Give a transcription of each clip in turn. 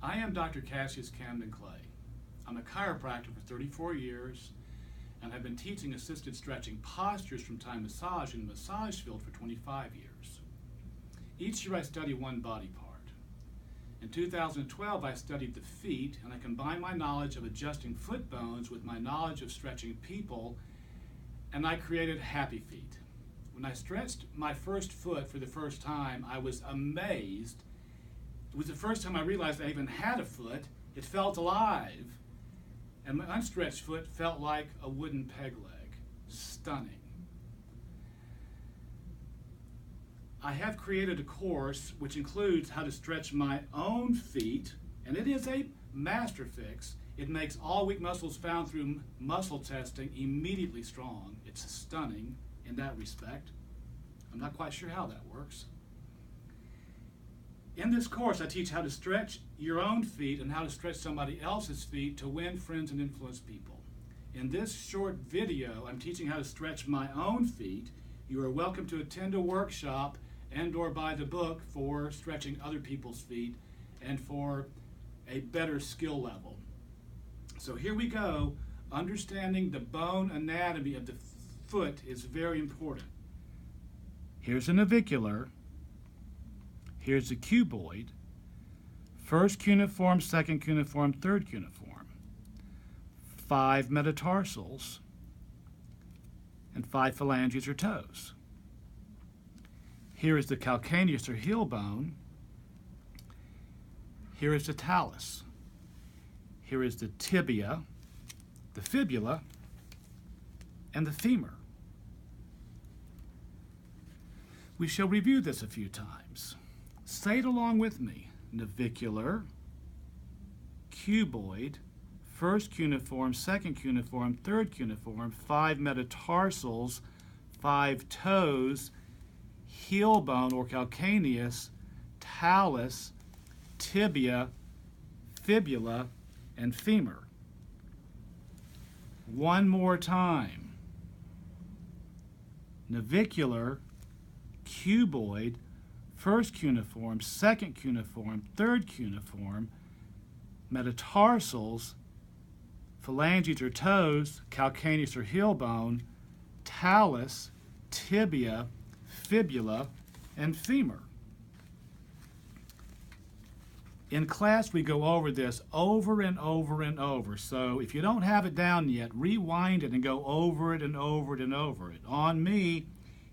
I am Dr. Cassius Camden Clay. I'm a chiropractor for 34 years and have been teaching assisted stretching postures from Thai massage in the massage field for 25 years. Each year I study one body part. In 2012 I studied the feet, and I combined my knowledge of adjusting foot bones with my knowledge of stretching people, and I created Happy Feet. When I stretched my first foot for the first time, I was amazed. It was the first time I realized I even had a foot. It felt alive. And my unstretched foot felt like a wooden peg leg. Stunning. I have created a course which includes how to stretch my own feet, and it is a master fix. It makes all weak muscles found through muscle testing immediately strong. It's stunning in that respect. I'm not quite sure how that works. In this course, I teach how to stretch your own feet and how to stretch somebody else's feet to win friends and influence people. In this short video, I'm teaching how to stretch my own feet. You are welcome to attend a workshop and/or buy the book for stretching other people's feet and for a better skill level. So here we go. Understanding the bone anatomy of the foot is very important. Here's a navicular. Here's the cuboid, first cuneiform, second cuneiform, third cuneiform, 5 metatarsals, and 5 phalanges or toes. Here is the calcaneus or heel bone. Here is the talus. Here is the tibia, the fibula, and the femur. We shall review this a few times. Say it along with me. Navicular, cuboid, first cuneiform, second cuneiform, third cuneiform, 5 metatarsals, 5 toes, heel bone or calcaneus, talus, tibia, fibula, and femur. One more time. Navicular, cuboid, first cuneiform, second cuneiform, third cuneiform, metatarsals, phalanges or toes, calcaneus or heel bone, talus, tibia, fibula, and femur. In class, we go over this over and over and over. So if you don't have it down yet, rewind it and go over it and over it and over it. On me,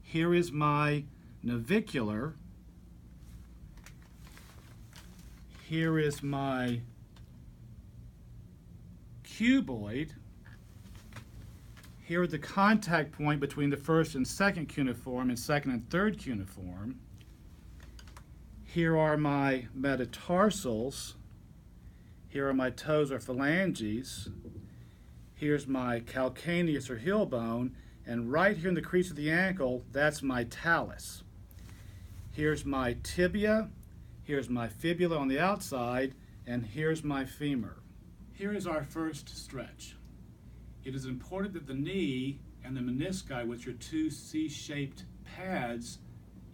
here is my navicular. Here is my cuboid. Here is the contact point between the first and second cuneiform and second and third cuneiform. Here are my metatarsals. Here are my toes or phalanges. Here's my calcaneus or heel bone. And right here in the crease of the ankle, that's my talus. Here's my tibia. Here's my fibula on the outside, and here's my femur. Here is our first stretch. It is important that the knee and the menisci, which are 2 C-shaped pads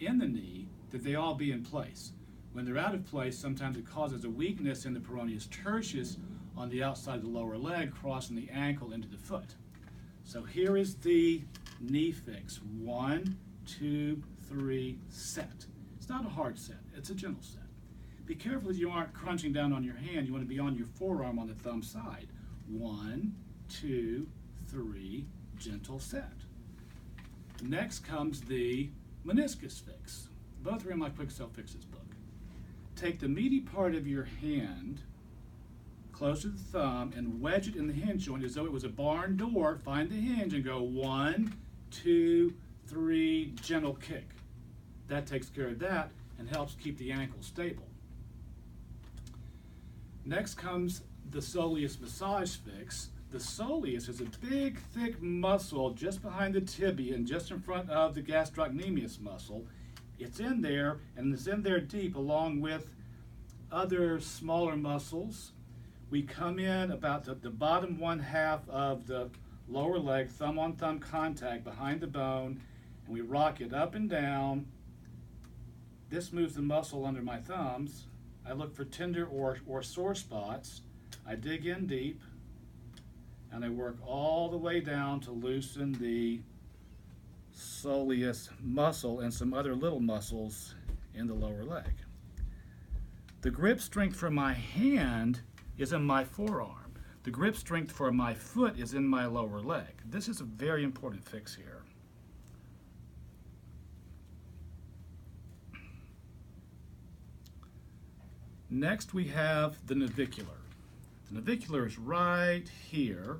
in the knee, that they all be in place. When they're out of place, sometimes it causes a weakness in the peroneus tertius on the outside of the lower leg, crossing the ankle into the foot. So here is the knee fix. 1, 2, 3, set. It's not a hard set, it's a gentle set. Be careful that you aren't crunching down on your hand. You want to be on your forearm on the thumb side. 1, 2, 3, gentle set. Next comes the meniscus fix. Both are in my Quick Self Fixes book. Take the meaty part of your hand close to the thumb and wedge it in the hinge joint as though it was a barn door. Find the hinge and go 1, 2, 3, gentle kick. That takes care of that and helps keep the ankle stable. Next comes the soleus massage fix. The soleus is a big, thick muscle just behind the tibia and just in front of the gastrocnemius muscle. It's in there, and it's in there deep along with other smaller muscles. We come in about the bottom 1/2 of the lower leg, thumb on thumb contact behind the bone, and we rock it up and down. This moves the muscle under my thumbs. I look for tender or sore spots. I dig in deep, and I work all the way down to loosen the soleus muscle and some other little muscles in the lower leg. The grip strength for my hand is in my forearm. The grip strength for my foot is in my lower leg. This is a very important fix here. Next we have the navicular. The navicular is right here.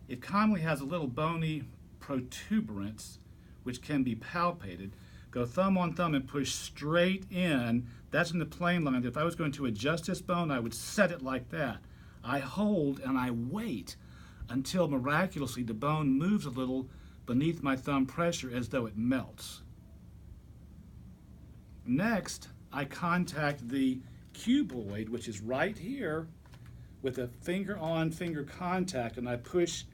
It commonly has a little bony protuberance which can be palpated. Go thumb on thumb and push straight in. That's in the plane line. If I was going to adjust this bone, I would set it like that. I hold and I wait until miraculously the bone moves a little beneath my thumb pressure as though it melts. Next, I contact the cuboid, which is right here, with a finger on finger contact, and I push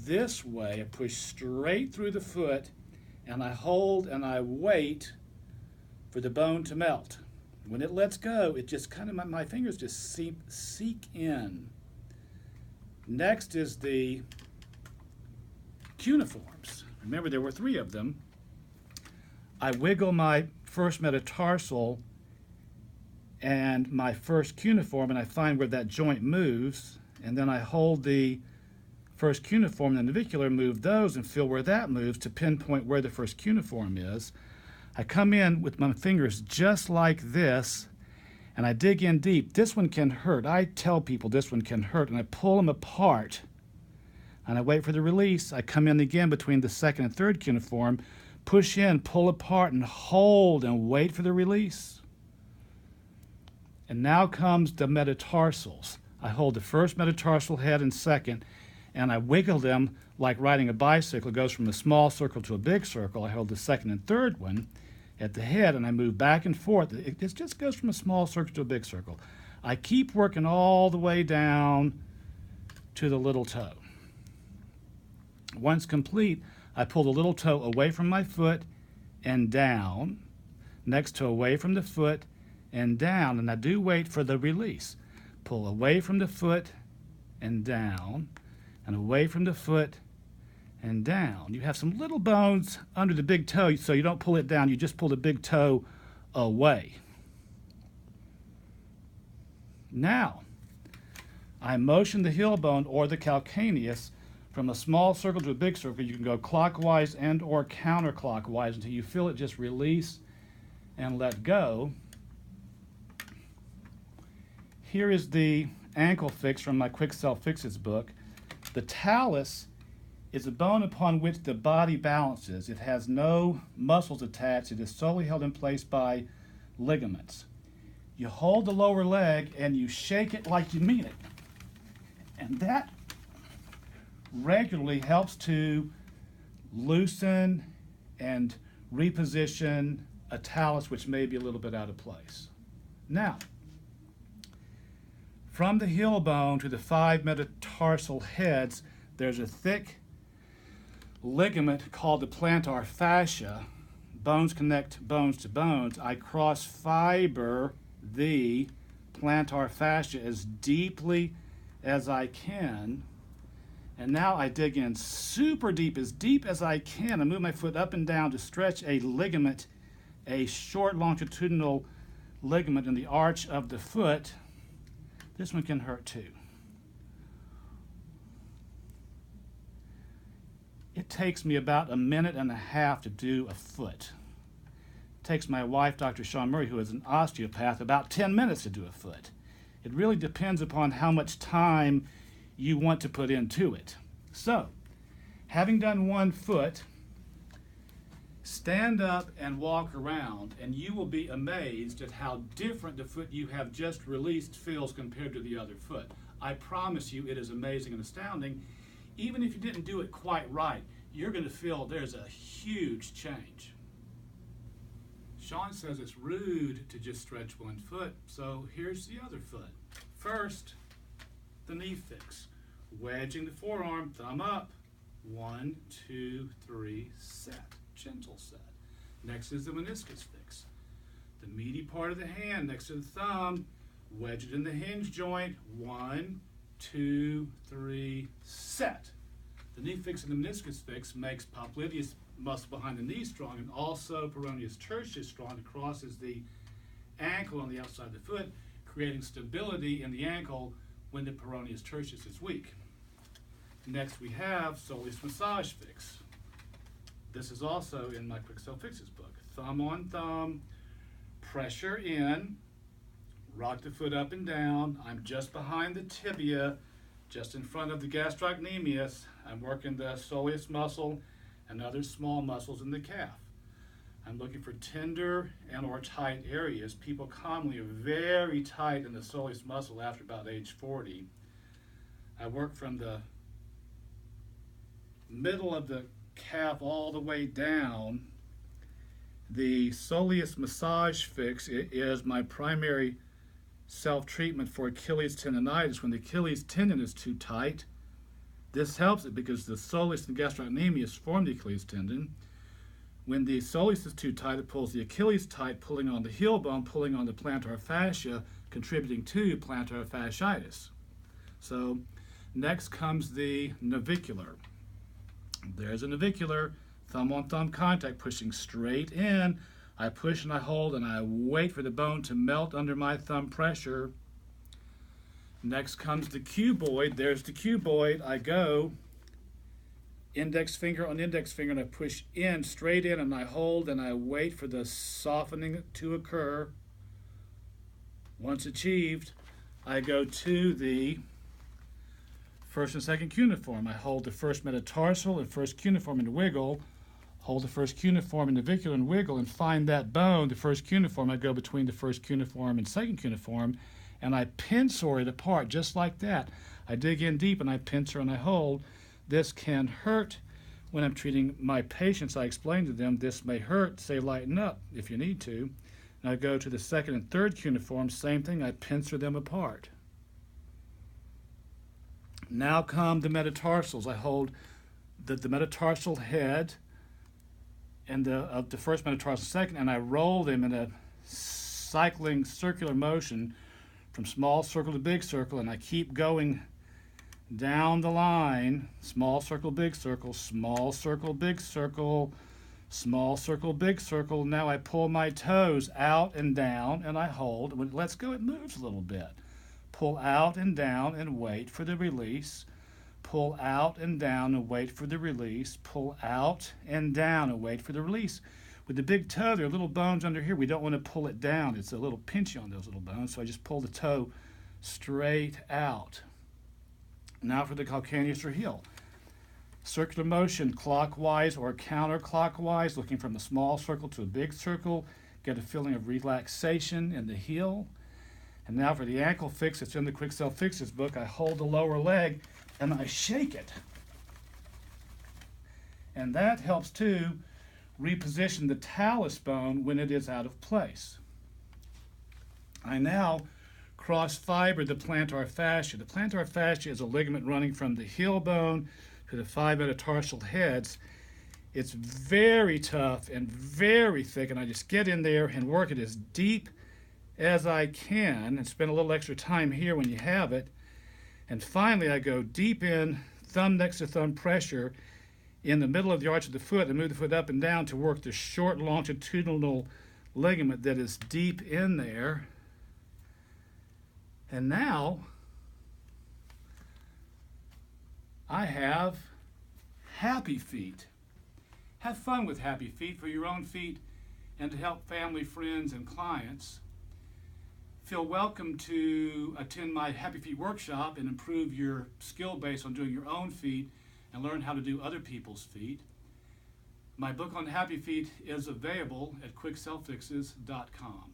this way. I push straight through the foot, and I hold and I wait for the bone to melt. When it lets go, it just kind of, my fingers just seek in. Next is the cuneiforms. Remember, there were 3 of them. I wiggle my first metatarsal and my first cuneiform, and I find where that joint moves, and then I hold the first cuneiform and the navicular, move those and feel where that moves to pinpoint where the first cuneiform is. I come in with my fingers just like this, and I dig in deep. This one can hurt. I tell people this one can hurt, and I pull them apart, and I wait for the release. I come in again between the second and third cuneiform, push in, pull apart, and hold, and wait for the release. And now comes the metatarsals. I hold the first metatarsal head and second, and I wiggle them like riding a bicycle. It goes from a small circle to a big circle. I hold the second and third one at the head, and I move back and forth. It just goes from a small circle to a big circle. I keep working all the way down to the little toe. Once complete, I pull the little toe away from my foot and down, next toe away from the foot and down, and I do wait for the release. Pull away from the foot and down, and away from the foot and down. You have some little bones under the big toe, so you don't pull it down, you just pull the big toe away. Now, I motion the heel bone or the calcaneus from a small circle to a big circle. You can go clockwise and or counterclockwise until you feel it just release and let go. Here is the ankle fix from my Quick Self Fixes book. The talus is a bone upon which the body balances. It has no muscles attached. It is solely held in place by ligaments. You hold the lower leg and you shake it like you mean it. And that regularly helps to loosen and reposition a talus which may be a little bit out of place. Now, from the heel bone to the 5 metatarsal heads, there's a thick ligament called the plantar fascia. Bones connect bones to bones. I cross fiber the plantar fascia as deeply as I can. And now I dig in super deep as I can. I move my foot up and down to stretch a ligament, a short longitudinal ligament in the arch of the foot. This one can hurt too. It takes me about 1.5 minutes to do a foot. It takes my wife, Dr. Shawn Murray, who is an osteopath, about 10 minutes to do a foot. It really depends upon how much time you want to put into it. So, having done 1 foot, stand up and walk around, and you will be amazed at how different the foot you have just released feels compared to the other foot. I promise you it is amazing and astounding. Even if you didn't do it quite right, you're going to feel there's a huge change. Shawn says it's rude to just stretch 1 foot, so here's the other foot. First, the knee fix. Wedging the forearm, thumb up. 1, 2, 3, set. Gentle set. Next is the meniscus fix. the meaty part of the hand next to the thumb, wedge it in the hinge joint. 1, 2, 3, set. The knee fix and the meniscus fix makes popliteus muscle behind the knee strong, and also peroneus tertius strong. It crosses the ankle on the outside of the foot, creating stability in the ankle when the peroneus tertius is weak. Next we have soleus massage fix. This is also in my Quick Self Fixes book. Thumb on thumb, pressure in, rock the foot up and down. I'm just behind the tibia, just in front of the gastrocnemius. I'm working the soleus muscle and other small muscles in the calf. I'm looking for tender and or tight areas. People commonly are very tight in the soleus muscle after about age 40. I work from the middle of the calf all the way down. The soleus massage fix is my primary self-treatment for Achilles tendonitis. When the Achilles tendon is too tight, this helps it because the soleus and gastrocnemius form the Achilles tendon. When the soleus is too tight, it pulls the Achilles tight, pulling on the heel bone, pulling on the plantar fascia, contributing to plantar fasciitis. So next comes the navicular. There's a navicular, thumb on thumb contact, pushing straight in. I push and I hold and I wait for the bone to melt under my thumb pressure. Next comes the cuboid. There's the cuboid. I go index finger on index finger and I push in, straight in, and I hold and I wait for the softening to occur. Once achieved, I go to the first and second cuneiform. I hold the first metatarsal and first cuneiform and wiggle. Hold the first cuneiform and navicular and wiggle and find that bone, the first cuneiform. I go between the first cuneiform and second cuneiform and I pincer it apart just like that. I dig in deep and I pincer and I hold. This can hurt when I'm treating my patients. I explain to them this may hurt, say lighten up if you need to. And I go to the second and third cuneiform, same thing, I pincer them apart. Now come the metatarsals. I hold the metatarsal head and the first metatarsal second, and I roll them in a cycling circular motion from small circle to big circle, and I keep going down the line, small circle, big circle, small circle, big circle, small circle, big circle. Now I pull my toes out and down, and I hold. When it lets go, it moves a little bit. Pull out and down and wait for the release. Pull out and down and wait for the release. Pull out and down and wait for the release. With the big toe, there are little bones under here. We don't want to pull it down. It's a little pinchy on those little bones, so I just pull the toe straight out. Now for the calcaneus or heel. Circular motion, clockwise or counterclockwise, looking from a small circle to a big circle. Get a feeling of relaxation in the heel. And now for the ankle fix, it's in the Quick Self Fixes book. I hold the lower leg and I shake it. And that helps to reposition the talus bone when it is out of place. I now cross fiber the plantar fascia. The plantar fascia is a ligament running from the heel bone to the 5 metatarsal heads. It's very tough and very thick, and I just get in there and work it as deep as I can and spend a little extra time here when you have it. And finally I go deep in, thumb next to thumb pressure in the middle of the arch of the foot and move the foot up and down to work the short longitudinal ligament that is deep in there. And now I have happy feet. Have fun with happy feet for your own feet and to help family, friends, and clients. Feel welcome to attend my Happy Feet workshop and improve your skill base on doing your own feet and learn how to do other people's feet. My book on happy feet is available at quickselffixes.com.